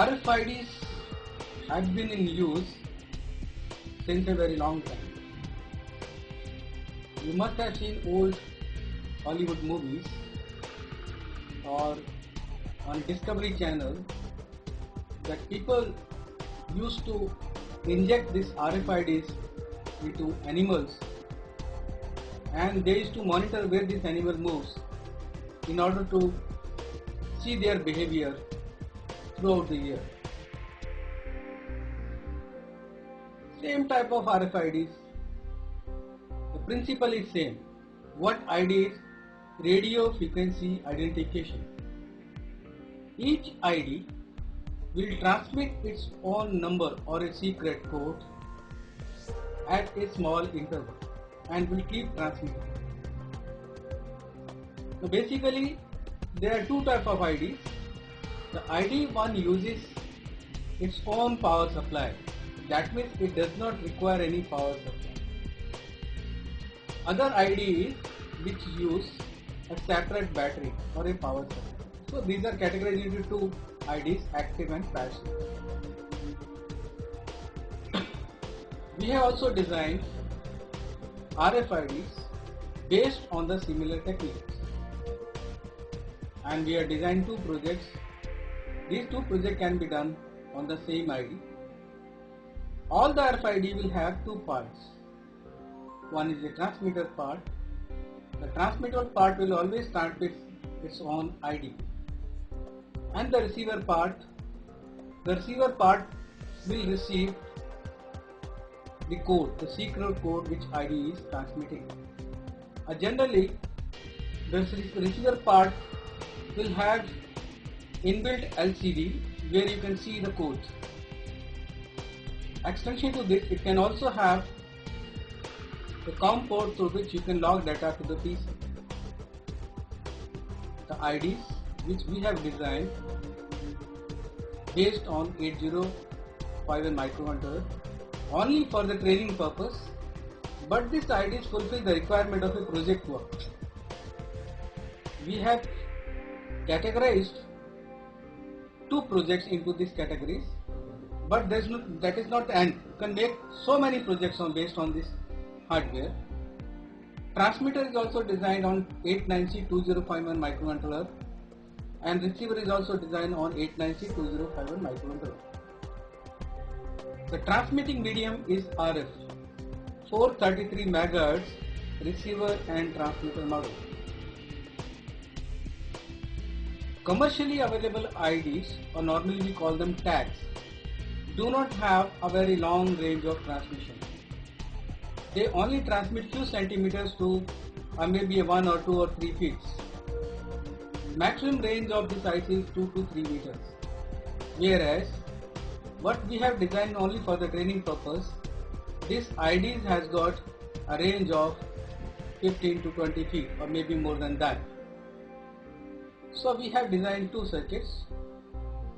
RFIDs have been in use since a very long time. You must have seen old Hollywood movies or on Discovery Channel that people used to inject these RFIDs into animals, and they used to monitor where this animal moves in order to see their behavior throughout the year. Same type of RFIDs. The principle is same. What ID is? Radio frequency identification. Each ID will transmit its own number or a secret code at a small interval and will keep transmitting. So basically there are two types of IDs. The ID one uses its own power supply. That means it does not require any power supply. Other ID is which use a separate battery or a power supply. So these are categorized into two IDs, active and passive. We have also designed RFIDs based on the similar techniques, and we have designed two projects. These two projects can be done on the same ID. All the RFID will have two parts. One is the transmitter part. The transmitter part will always start with its own ID. And the receiver part will receive the code, the secret code which ID is transmitting. Generally, the receiver part will have inbuilt LCD where you can see the codes. Extension to this, it can also have the COM port through which you can log data to the PC. The IDs which we have designed based on 8051 microcontroller only for the training purpose, but these IDs fulfill the requirement of a project work. We have categorized two projects into these categories, but that is not the end. You can make so many projects based on this hardware. Transmitter is also designed on 8902051 microcontroller, and receiver is also designed on 8902051 microcontroller. The transmitting medium is RF, 433 MHz receiver and transmitter model. Commercially available IDs, or normally we call them tags, do not have a very long range of transmission. They only transmit few centimeters to maybe 1 or 2 or 3 feet. Maximum range of this IC is 2 to 3 meters. Whereas what we have designed only for the training purpose, this IDs has got a range of 15 to 20 feet or maybe more than that. So we have designed two circuits.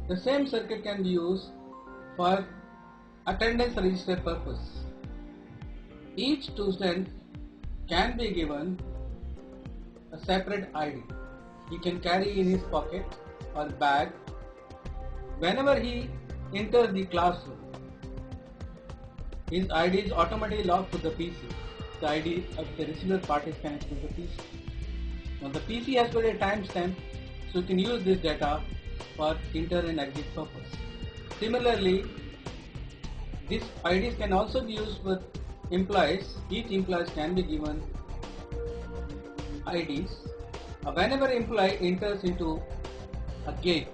The same circuit can be used for attendance register purpose. Each student can be given a separate ID. He can carry in his pocket or bag whenever he enters the classroom. His ID is automatically logged to the PC. The ID of the receiver part is connected to the PC. Now the PC has got a timestamp, so you can use this data for enter and exit purpose. Similarly, these IDs can also be used with employees. Each employee can be given IDs. Whenever employee enters into a gate,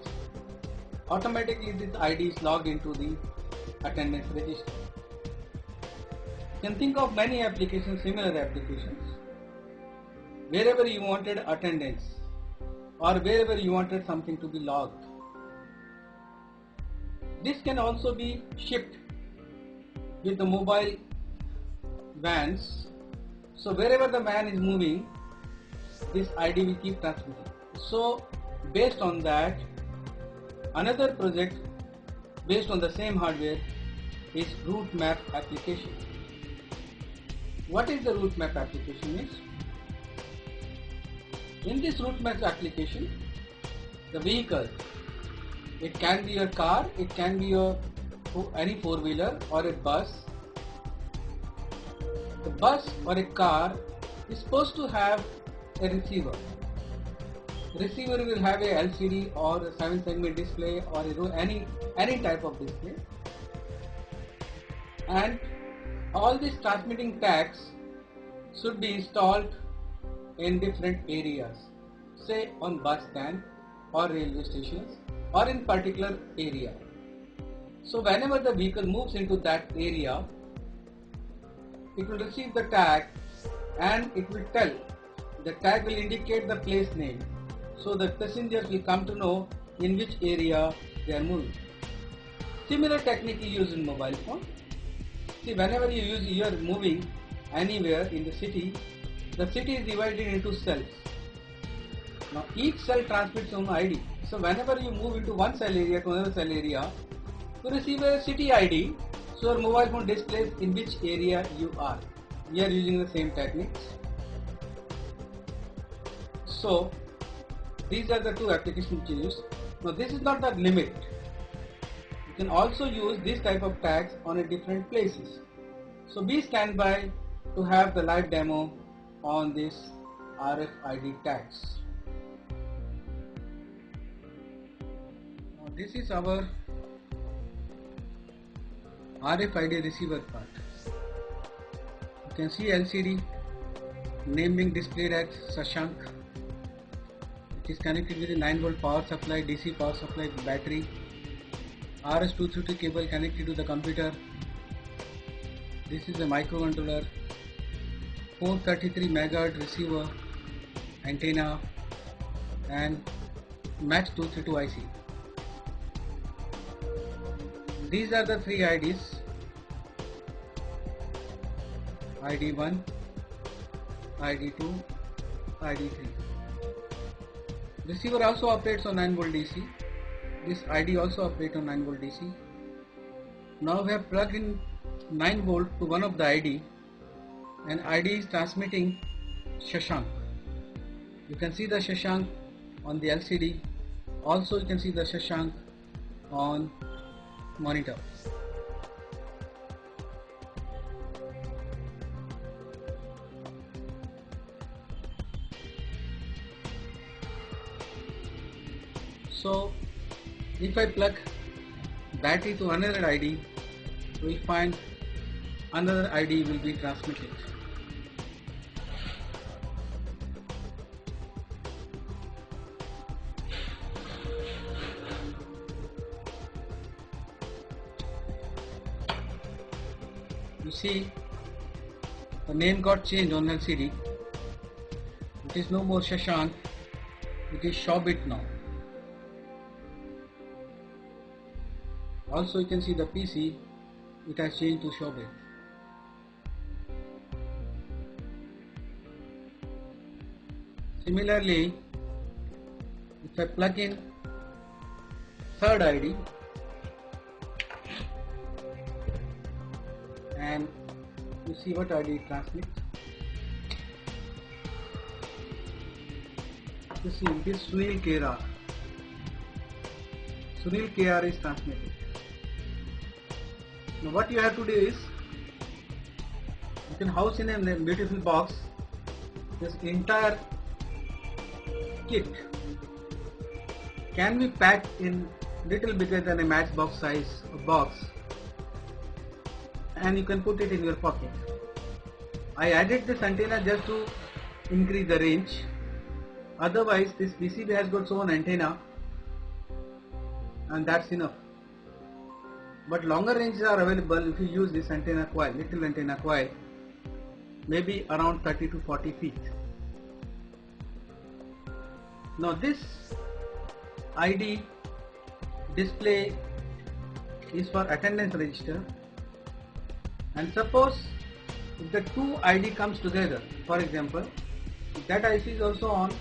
automatically this ID is logged into the attendance register. You can think of many applications, similar applications, wherever you wanted attendance or wherever you wanted something to be logged. This can also be shipped with the mobile vans. So wherever the van is moving, this ID will keep transmitting. So based on that, another project based on the same hardware is route map application. What is the route map application is? In this route map application, the vehicle It can be your car, it can be your any four-wheeler or a bus. The bus or a car is supposed to have a receiver. Receiver will have a LCD or a 7-segment display or any type of display, and all these transmitting tags should be installed in different areas, say on bus stand or railway stations or in particular area. So whenever the vehicle moves into that area, it will receive the tag and it will tell, the tag will indicate the place name, so that passengers will come to know in which area they are moving. Similar technique is used in mobile phone. See, whenever you are moving anywhere in the city is divided into cells. Now each cell transmits its own ID. So whenever you move into one cell area to another cell area, you receive a city ID, so your mobile phone displays in which area you are. We are using the same techniques. So these are the two applications used. Now this is not the limit. You can also use this type of tags on a different places. So be standby to have the live demo on this RFID tags. Now this is our RFID receiver part. You can see LCD, name being displayed as Shashank. It is connected with a 9-volt power supply, DC power supply, battery, RS-232 cable connected to the computer. This is a microcontroller, 433 MHz receiver, antenna, and match 232 IC. These are the three IDs: ID1, ID2, ID3. Receiver also operates on 9-volt DC. This ID also operates on 9-volt DC. Now we have plugged in 9-volt to one of the ID, and ID is transmitting Shashank. You can see the Shashank on the LCD. Also you can see the Shashank on monitor. So if I plug battery to another ID, we will find another ID will be transmitted. You see, the name got changed on LCD. It is no more Shashank, it is Shobit now. Also you can see the PC, it has changed to Shobit. Similarly, if I plug in third ID and you see what ID it transmits. You see, it is Sunil KR. Sunil KR is transmitted. Now what you have to do is, you can house in a beautiful box this entire kit. Can be packed in little bigger than a matchbox size box, and you can put it in your pocket. I added this antenna just to increase the range. Otherwise this PCB has got its own antenna and that's enough. But longer ranges are available if you use this antenna coil, little antenna coil, maybe around 30 to 40 feet. Now this ID display is for attendance register, and suppose if the two ID comes together, for example, if that IC is also on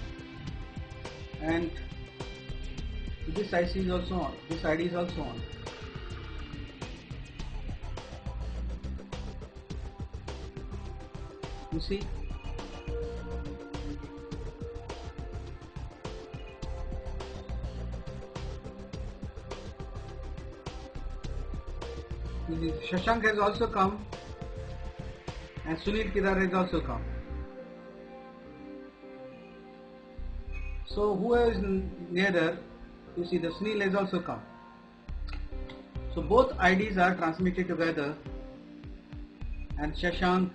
and this IC is also on, this ID is also on. You see, Shashank has also come and Sunil Kidar has also come. So who is nearer? You see the Sunil has also come. So both IDs are transmitted together and Shashank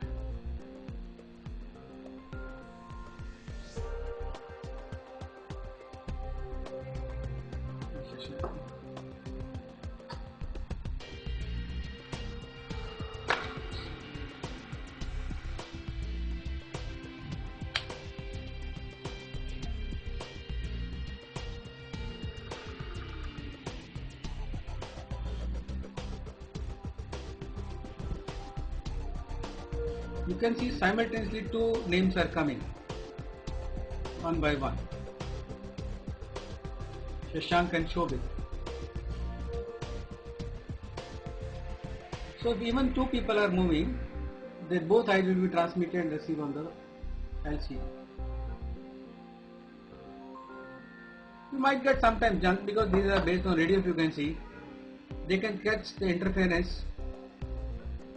you can see simultaneously two names are coming one by one, Shashank and Shobit. So if even two people are moving, then both IDs will be transmitted and received on the LCD. You might get sometimes junk because these are based on radio frequency. They can catch the interference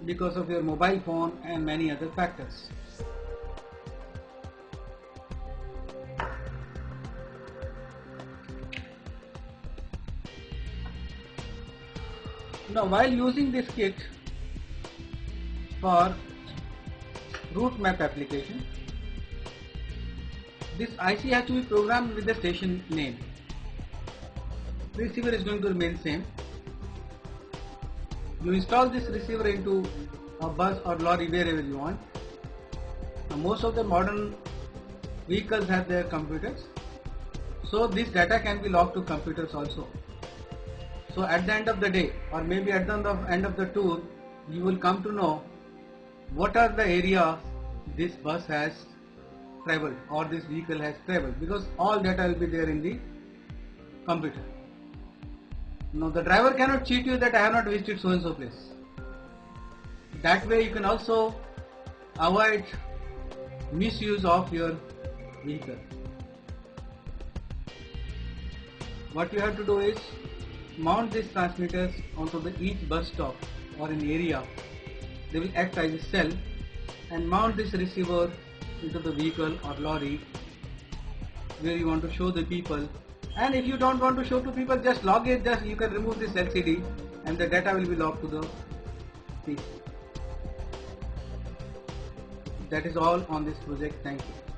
because of your mobile phone and many other factors. Now while using this kit for route map application, this IC has to be programmed with the station name. Receiver is going to remain same. You install this receiver into a bus or lorry wherever you want. Now, most of the modern vehicles have their computers, so this data can be logged to computers also. So at the end of the day, or maybe at the end of the tour, you will come to know what are the areas this bus has traveled or this vehicle has traveled, because all data will be there in the computer. Now the driver cannot cheat you that I have not visited so and so place. That way you can also avoid misuse of your vehicle. What you have to do is mount these transmitters onto each bus stop or in area. They will act as a cell, and mount this receiver into the vehicle or lorry where you want to show the people. And if you don't want to show to people, just log it, just you can remove this LCD and the data will be logged to the PC. That is all on this project. Thank you.